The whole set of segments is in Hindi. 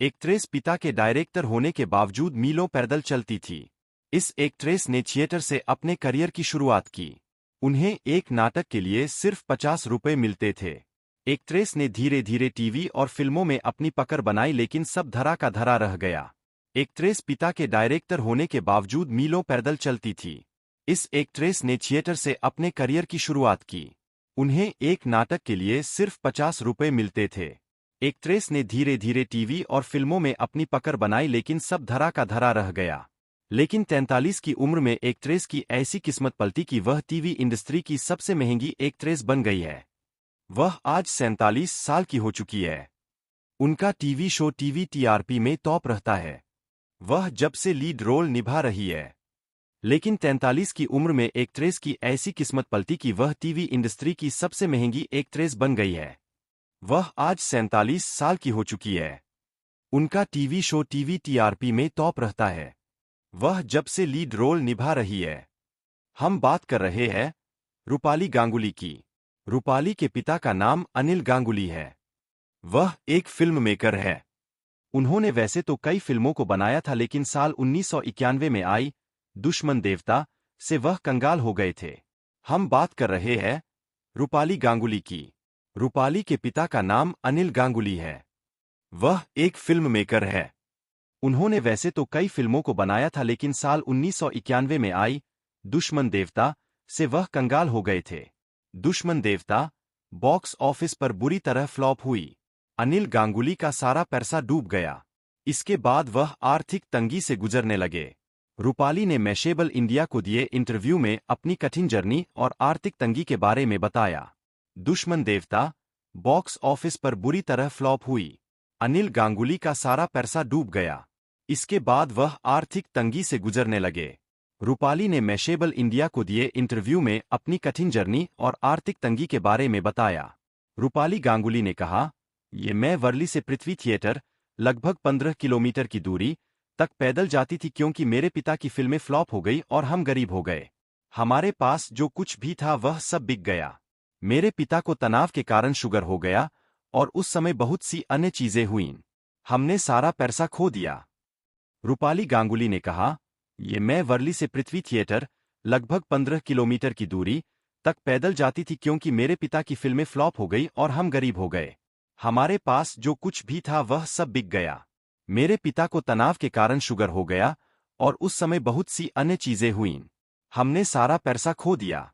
एक्ट्रेस पिता के डायरेक्टर होने के बावजूद मीलों पैदल चलती थी। इस एक्ट्रेस ने थिएटर से अपने करियर की शुरुआत की। उन्हें एक नाटक के लिए सिर्फ 50 रुपए मिलते थे। एक्ट्रेस ने धीरे धीरे टीवी और फिल्मों में अपनी पकड़ बनाई, लेकिन सब धरा का धरा रह गया। एक्ट्रेस पिता के डायरेक्टर होने के बावजूद मीलों पैदल चलती थी। इस एक्ट्रेस ने थिएटर से अपने करियर की शुरुआत की। उन्हें एक नाटक के लिए सिर्फ 50 रुपए मिलते थे। एक्ट्रेस ने धीरे धीरे टीवी और फिल्मों में अपनी पकड़ बनाई, लेकिन सब धरा का धरा रह गया। लेकिन 43 की उम्र में एक्ट्रेस की ऐसी किस्मत पलटी कि वह टीवी इंडस्ट्री की सबसे महंगी एक्ट्रेस बन गई है। वह आज 47 साल की हो चुकी है। उनका टीवी शो टीवी टीआरपी में टॉप रहता है। वह जब से लीड रोल निभा रही है। लेकिन 43 की उम्र में एक्ट्रेस की ऐसी किस्मत पलटी कि वह टीवी इंडस्ट्री की सबसे महंगी एक्ट्रेस बन गई है। वह आज 47 साल की हो चुकी है। उनका टीवी शो टीवी टीआरपी में टॉप रहता है। वह जब से लीड रोल निभा रही है। हम बात कर रहे हैं रूपाली गांगुली की। रूपाली के पिता का नाम अनिल गांगुली है। वह एक फिल्म मेकर है। उन्होंने वैसे तो कई फिल्मों को बनाया था, लेकिन साल 1991 में आई दुश्मन देवता से वह कंगाल हो गए थे। हम बात कर रहे हैं रूपाली गांगुली की। रूपाली के पिता का नाम अनिल गांगुली है। वह एक फिल्म मेकर है। उन्होंने वैसे तो कई फिल्मों को बनाया था, लेकिन साल 1991 में आई दुश्मन देवता से वह कंगाल हो गए थे। दुश्मन देवता बॉक्स ऑफिस पर बुरी तरह फ्लॉप हुई। अनिल गांगुली का सारा पैसा डूब गया। इसके बाद वह आर्थिक तंगी से गुजरने लगे। रूपाली ने मैशेबल इंडिया को दिए इंटरव्यू में अपनी कठिन जर्नी और आर्थिक तंगी के बारे में बताया। दुश्मन देवता बॉक्स ऑफिस पर बुरी तरह फ्लॉप हुई। अनिल गांगुली का सारा पैसा डूब गया। इसके बाद वह आर्थिक तंगी से गुजरने लगे। रूपाली ने मैशेबल इंडिया को दिए इंटरव्यू में अपनी कठिन जर्नी और आर्थिक तंगी के बारे में बताया। रूपाली गांगुली ने कहा, मैं वर्ली से पृथ्वी थिएटर लगभग 15 किलोमीटर की दूरी तक पैदल जाती थी, क्योंकि मेरे पिता की फिल्में फ्लॉप हो गई और हम गरीब हो गए। हमारे पास जो कुछ भी था वह सब बिक गया। मेरे पिता को तनाव के कारण शुगर हो गया और उस समय बहुत सी अन्य चीजें हुईं। हमने सारा पैसा खो दिया। रूपाली गांगुली ने कहा, मैं वर्ली से पृथ्वी थिएटर लगभग 15 किलोमीटर की दूरी तक पैदल जाती थी, क्योंकि मेरे पिता की फिल्में फ्लॉप हो गई और हम गरीब हो गए। हमारे पास जो कुछ भी था वह सब बिक गया। मेरे पिता को तनाव के कारण शुगर हो गया और उस समय बहुत सी अन्य चीजें हुईं। हमने सारा पैसा खो दिया।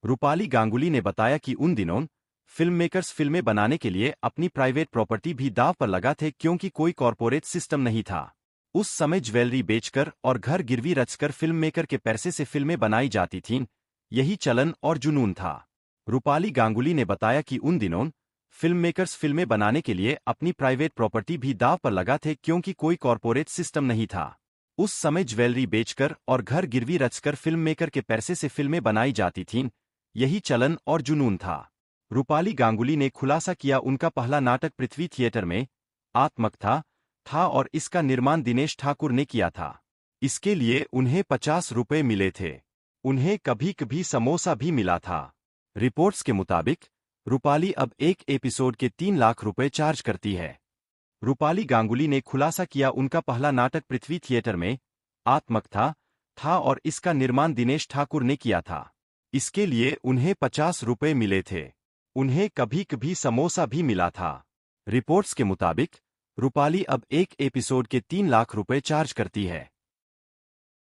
रूपाली गांगुली ने बताया कि उन दिनों फिल्म मेकर्स फिल्में बनाने के लिए अपनी प्राइवेट प्रॉपर्टी भी दांव पर लगा थे, क्योंकि कोई कॉरपोरेट सिस्टम नहीं था। उस समय ज्वेलरी बेचकर और घर गिरवी रखकर फिल्म मेकर के पैसे से फिल्में बनाई जाती थीं। यही चलन और जुनून था। रूपाली गांगुली ने बताया कि उन दिनों फिल्म मेकर्स फिल्में बनाने के लिए अपनी प्राइवेट प्रॉपर्टी भी दांव पर लगा थे, क्योंकि कोई कॉरपोरेट सिस्टम नहीं था। उस समय ज्वेलरी बेचकर और घर गिरवी रखकर फिल्म मेकर के पैसे से फिल्में बनाई जाती थीं। यही चलन और जुनून था। रूपाली गांगुली ने खुलासा किया उनका पहला नाटक पृथ्वी थिएटर में आत्मक था और इसका निर्माण दिनेश ठाकुर ने किया था। इसके लिए उन्हें 50 रुपए मिले थे। उन्हें कभी कभी समोसा भी मिला था। रिपोर्ट्स के मुताबिक रूपाली अब एक एपिसोड के 3 लाख रुपए चार्ज करती है। रूपाली गांगुली ने खुलासा किया उनका पहला नाटक पृथ्वी थिएटर में आत्मक था और इसका निर्माण दिनेश ठाकुर ने किया था। इसके लिए उन्हें 50 रुपए मिले थे। उन्हें कभी कभी समोसा भी मिला था। रिपोर्ट्स के मुताबिक रूपाली अब एक एपिसोड के 3 लाख रुपए चार्ज करती है।